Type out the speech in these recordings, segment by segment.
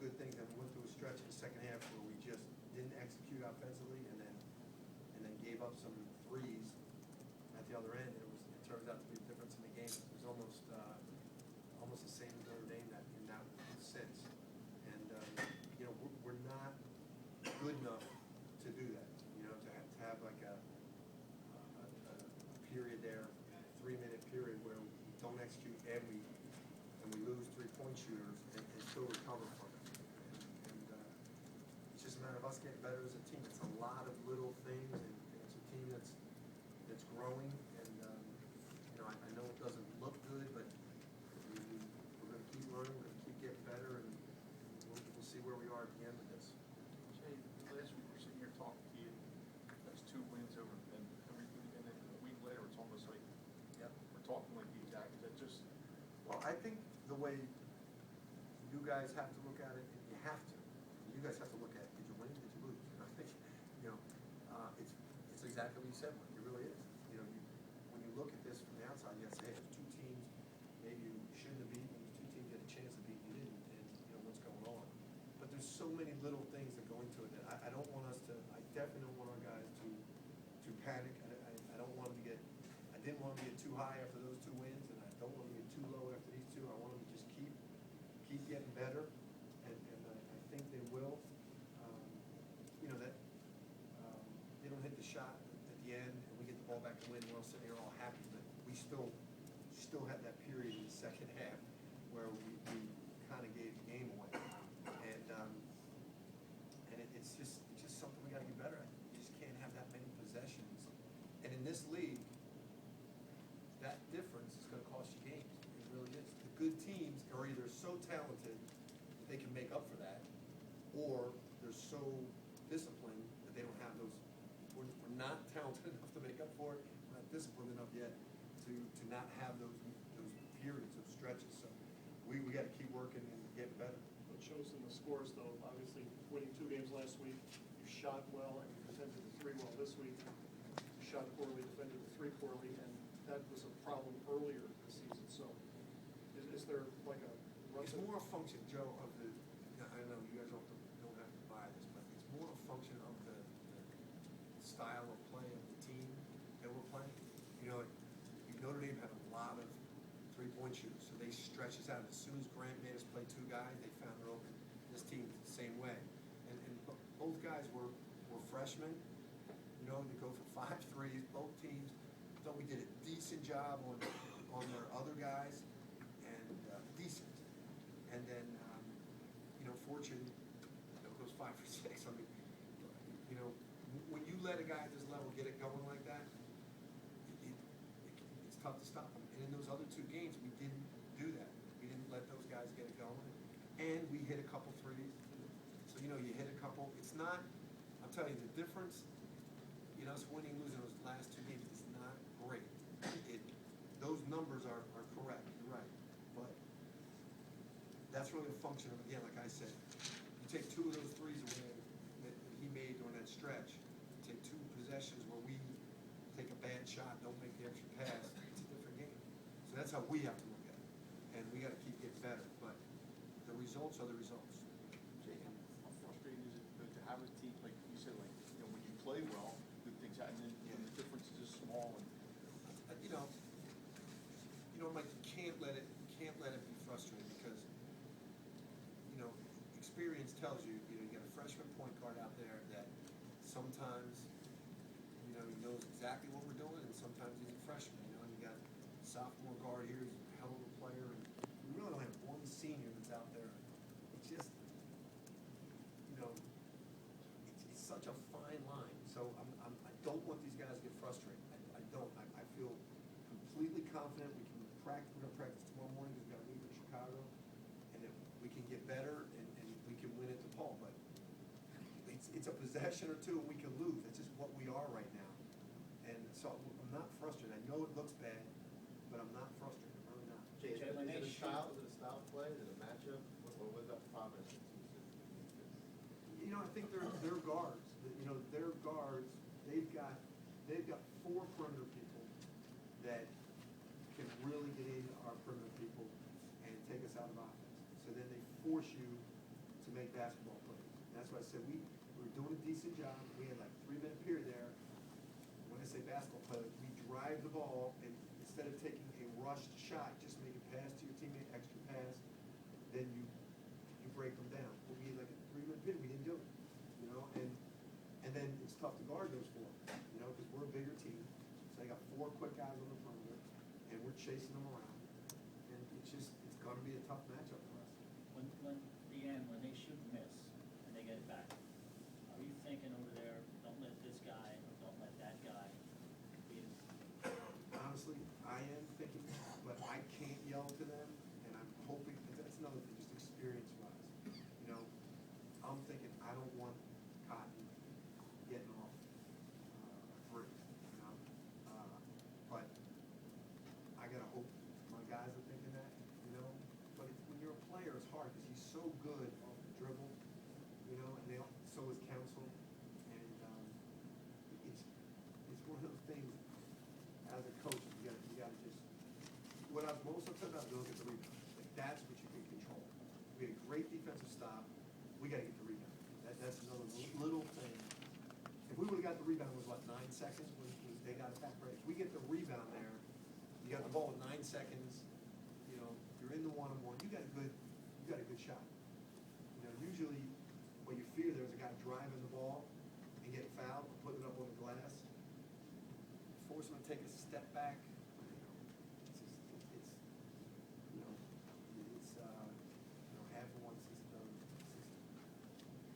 good things, and we went through a stretch in the second half where we just didn't execute offensively, and then gave up some threes at the other end, and it turns out to be the difference in the game. It was almost the same as Notre Dame in that sense. And, you know, we're not good enough to do that, you know, to have like a period there, 3-minute period where we don't execute and we lose 3-point shooters and still recover from it. And it's just a matter of us getting better as a team. It's a lot of little things, and it's a team that's growing. And you know, I know it doesn't look good, but we're going to keep learning. We're going to keep getting better, and we'll see where we are at the end of this. Jay, last week we're sitting here talking to you. Those 2 wins over, and everything, and then a week later it's almost like we're talking like the exact. That just. Well, I think the way you guys have to look at it, and you have to. You guys have to look at it. Did you win? Did you lose? I think, you know, it's exactly what you said. It really is. You know, when you look at this from the outside, you have to say, hey, there's 2 teams maybe you shouldn't have beaten. There's 2 teams you had a chance to beat, you didn't, and you know what's going on. But there's so many little things that go into it that I don't want us to. I definitely don't want our guys to panic. I don't want them to get. I didn't want them to get too high after those 2 wins, and I don't want them to get too low after these 2. I want them to just keep getting better, and I think they will. You know that they don't hit the shot at the end, and we get the ball back and win. We're all sitting here all happy, but we still had that period in the second half where we kind of gave the game away, and it's just something we got to get better at. You just can't have that many possessions, and in this league, that difference is going to cost you games. It really is. The good teams are either so talented that they can make up for that, or they're so disciplined that they don't have those. We're not talented enough to make up for it. We're not disciplined enough yet to not have those periods of stretches. So we got to keep working and getting better. It shows in the scores, though. Obviously, winning 2 games last week, you shot well and you defended the 3 well this week. You shot poorly, defended the 3 poorly, and that was a problem earlier this season. So, is there like a? It's more a function, Joe, of the. I know you guys don't have to buy this, but it's more a function of the style of play of the team that we're playing. You know, Notre Dame had a lot of 3-point shooters, so they stretched us out. As soon as Grant made us play 2 guys, they found it open. This team the same way, and both guys were freshmen. You know, they go for 5 threes. Both teams thought we did a decent job on their other guys, and decent. And then, you know, Fortune goes 5 for 6. I mean, you know, when you let a guy at this level get it going like that, it's tough to stop him. And in those other 2 games, we didn't do that. We didn't let those guys get it going, and we hit a couple threes. So you know, you hit a couple. It's not. I'm telling you, the difference. You know, us winning, losing those last 2 games is not great. Those numbers are correct. You're right, but that's really a function of, again, like I said, you take 2 of those threes away that he made during that stretch. You take 2 possessions where we take a bad shot, don't make the extra pass. It's a different game. So that's how we have to look at it, and we got to keep getting better. But the results are the results. Jay, how frustrating is it to have a team like you said, like you know, when you play well, good things happen, and when the difference is just small and. You know, Mike, you can't let it be frustrating because, you know, experience tells you, you know, you got a freshman point guard out there that sometimes, you know, he knows exactly what we're doing, and sometimes he's a freshman, you know, and you got a sophomore guard here, he's a hell of a player, and we really don't have one senior that's out there. It's just, you know, it's such a fine line. So I don't want these guys to get frustrated. I don't. I feel completely confident we can practice. We're going to practice tomorrow morning. We've got to leave for Chicago, and if we can get better and we can win at DePaul. But it's a possession or 2, and we can lose. That's just what we are right now. And so I'm not frustrated. I know it looks bad, but I'm not frustrated. I'm really not. Jay, is it a style? Is it a style of play? Is it a matchup? What was that progress? You know, I think they're guards. You know, their guards. They've got 4 perimeter people that can really get into our perimeter people and take us out of offense. So then they force you to make basketball plays. That's why I said we were doing a decent job. We had like 3-minute period there. When I say basketball play, we drive the ball and instead of taking a rushed shot, just make a pass to your teammate, extra pass, then you break them down. But we had like a 3-minute period, we didn't do it, you know, and then it's tough to guard those 4, you know, because we're a bigger team. So they got 4 quick guys on the perimeter, and we're chasing them around. And it's gonna be a tough matchup for us. When they shoot and miss, and they get it back, are you thinking over there, don't let this guy, or don't let that guy be in? Honestly, I am thinking, but I can't yell to them, and I'm hoping, that's another thing, just experience-wise. You know, I'm thinking, I don't want Cotton getting off free, you know? But I gotta hope my guys are thinking that, you know? But when you're a player, it's hard, because he's so good off the dribble, you know, and so is Counsel, and it's one of those things, as a coach, you gotta just, what I was most upset about is look at the rebound. Like, that's what you can control. We had a great defensive stop, we gotta get the rebound. That's another little thing. If we would've got the rebound, it was what, 9 seconds when they got it back, right? If we get the rebound there, you got the ball with 9 seconds, you know, you're in the one-on-one, you got a good shot. You know, usually, what you fear, there's a guy driving the ball and getting fouled, or putting it up on the glass. Force him to take a step back, half of one, six of the other,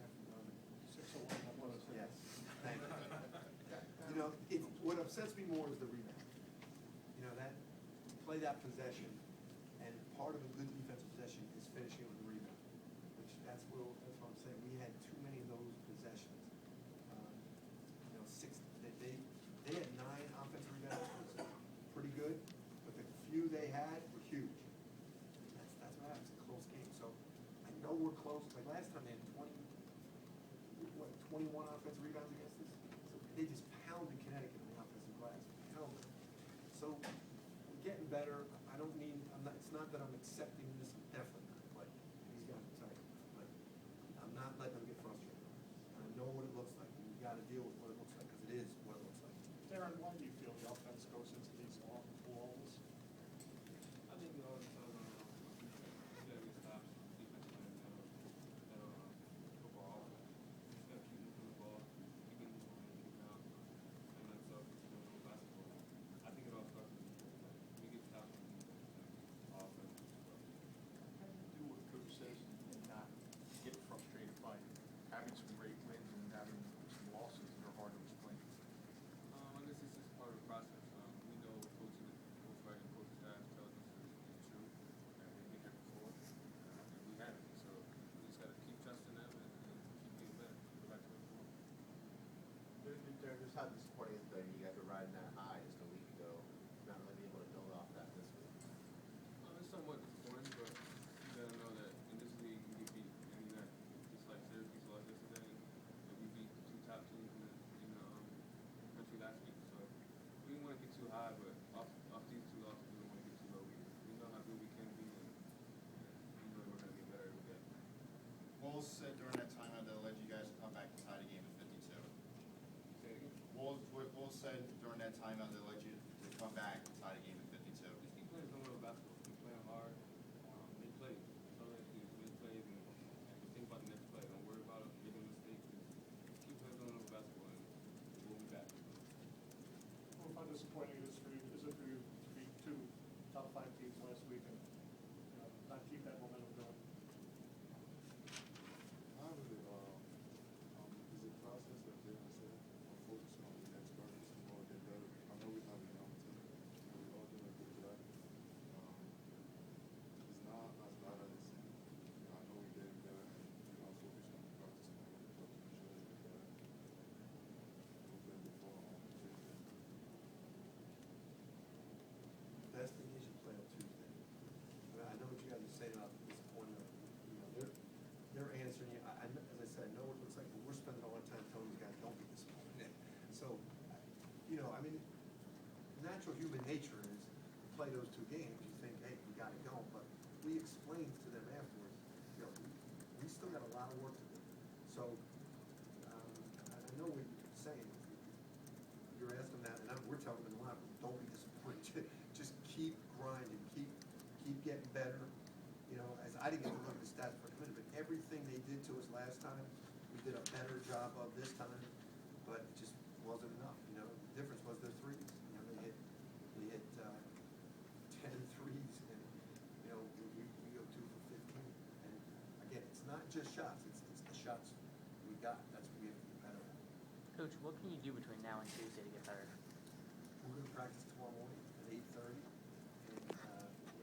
half of the other. 601. Yes, thank you. You know, what upsets me more is the rebound. You know, play that possession, and part of a good defensive possession is finishing with the rebound, which that's what I'm saying, we had too many of those possessions. You know, they had 9 offensive rebounds, which was pretty good, but the few they had were huge. That's what happens in close games, so I know we're close, like last time they had 21 offensive rebounds against us? So they just pounded Connecticut in the offensive glass, pounded. So we're getting better. It's not that I'm accepting this, definitely not, but he's got to tell you. But I'm not letting them get frustrated. And I know what it looks like, and you gotta deal with what it looks like, because it is what it looks like. Darren, why do you feel the offense goes into these long walls? I think it all depends on getting stops, defense and football. Just gotta keep moving the ball, keep it moving, keep it out, and that's up to basketball. I think it all starts with defense. We get stops on defense, offense. How do you do what coach says and not get frustrated by having some great wins and having some losses that are hard to explain? I guess it's just part of the process. We know what Coach Wright and Coach Staff tells us is true, and we've been here before, and we haven't. So we just gotta keep trusting them and keep getting better, go back to the form. Darren, just how disappointing is that you guys were riding that high just a week ago, not really being able to build off that this week? It's somewhat disappointing, but you gotta know that in this league you get beat, and you got just like Syracuse lost yesterday, and we beat the 2 top teams in the country last week. So we didn't want to get too high, but off these 2 losses, we don't want to get too low either. We know how good we can be, and we know we're gonna get better every day. Wolves said during that timeout that led you guys to come back and tie the game at 52. Say it again. Wolves said during that timeout that led you to come back and tie the game at 52. Just keep playing some little basketball. Keep playing hard. They play. That's all they have to do is make plays and just think about the next play. Don't worry about making mistakes. Just keep playing some little basketball and we'll be back. Well, how disappointing is it for you to beat 2 top 5 teams last week and not keep that momentum going? Not really. It's a process that they're gonna say. I'm focusing on the next practice and all get better. I know we have a young team. And we're all doing a good job. It's not as bad as it seems. I know we're getting better, and we're gonna focus on the practice and all the stuff to make sure we get better. We'll play before Tuesday. Best thing is you play on Tuesday. I know what you guys are saying about the disappointment. You know, they're answering you. As I said, I know what it looks like, but we're spending all our time telling these guys, don't be disappointed. So, you know, I mean, natural human nature is you play those 2 games, you think, hey, we got it going, but we explained to them afterwards, you know, we we still got a lot of work to do. So, I know what you're saying, you're asking that, and we're telling them a lot, don't be disappointed, just keep grinding, keep getting better. You know, as I didn't get to look at the stats for a minute, but everything they did to us last time, we did a better job of this time, but it just wasn't enough, you know, the difference was their threes, you know, they hit 10 threes, and, you know, we go 2 for 15, and again, it's not just shots, it's the shots we got, that's what we have to get better at. Coach, what can you do between now and Tuesday to get better? We're gonna practice tomorrow morning at 8:30, and, we're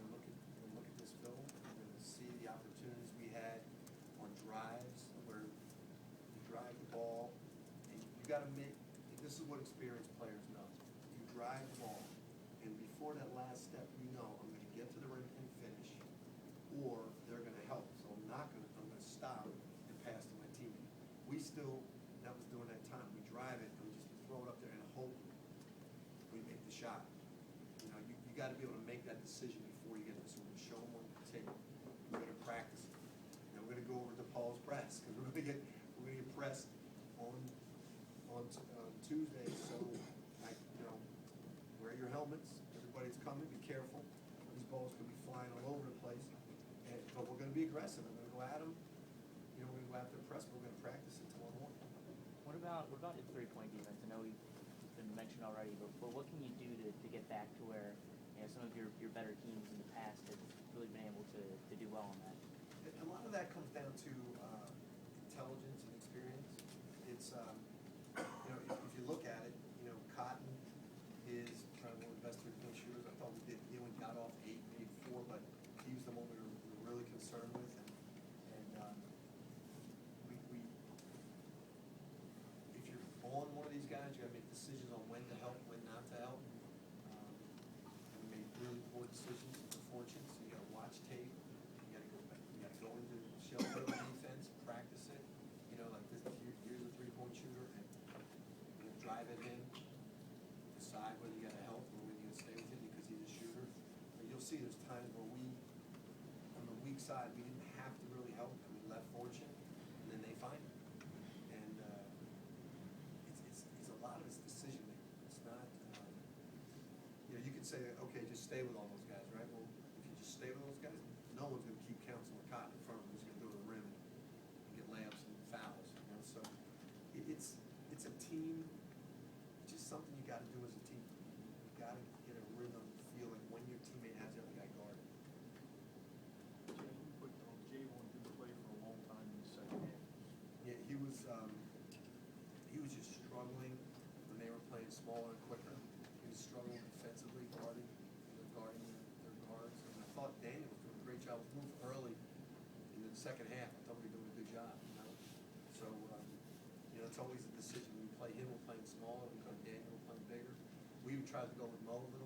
gonna look at this film, we're gonna see the opportunities we had on drives, where you drive the ball, and you gotta make, and this is what experienced players know. You drive the ball, and before that last step, you know, I'm gonna get to the rim and finish, or they're gonna help, so I'm gonna stop and pass to my teammate. We still, that was during that time, we drive it, and we just throw it up there and hope we make the shot. You know, you gotta be able to make that decision before you get this. So we're gonna show them on the tape. We're gonna practice it. You know, we're gonna go over to Paul's press, because we're gonna get pressed on Tuesday, so, you know, wear your helmets, everybody's coming, be careful. These balls could be flying all over the place, but we're gonna be aggressive. I'm gonna go at them, you know, we're gonna go after the press, but we're gonna practice it tomorrow morning. What about your three-point defense? I know it's been mentioned already, but what can you do to get back to where, you know, some of your better teams in the past have really been able to do well on that? A lot of that comes down to intelligence and experience. It's, you know, if you look at it, you know, Cotton is probably one of the best three-point shooters. I thought we did, you know, we got off 8, maybe 4, but he was the one we were really concerned with. And we, if you're on one of these guys, you gotta make decisions on when to help, when not to help. And we made really poor decisions, unfortunately, so you gotta watch tape. You gotta go back, you gotta go into shelter defense, practice it. You know, like this, here's a three-point shooter, and you know, drive it in, decide whether you gotta help or whether you gotta stay with him because he's a shooter. And you'll see there's times where we, on the weak side, we didn't have to really help, and we left Fortune, and then they find it. And, it's a lot of it's decision making. It's not, you know, you could say, okay, just stay with all those guys, right? Well, if you just stay with those guys, no one's gonna keep counseling Cotton in front of them, who's gonna go to the rim and get layups and fouls, you know? So it's a team, it's just something you gotta do as a team. You gotta get a rhythm, feel like when your teammate has the other guy guarded. Javon didn't play for a long time in the second half. Yeah, he was just struggling when they were playing smaller and quicker. He was struggling defensively, guarding their guards. And I thought Daniel was doing a great job. Moved early in the second half. I thought we were doing a good job, you know. So, you know, it's always a decision. When we play him, we're playing smaller. We play Daniel, we're playing bigger. We tried to go with Mo a little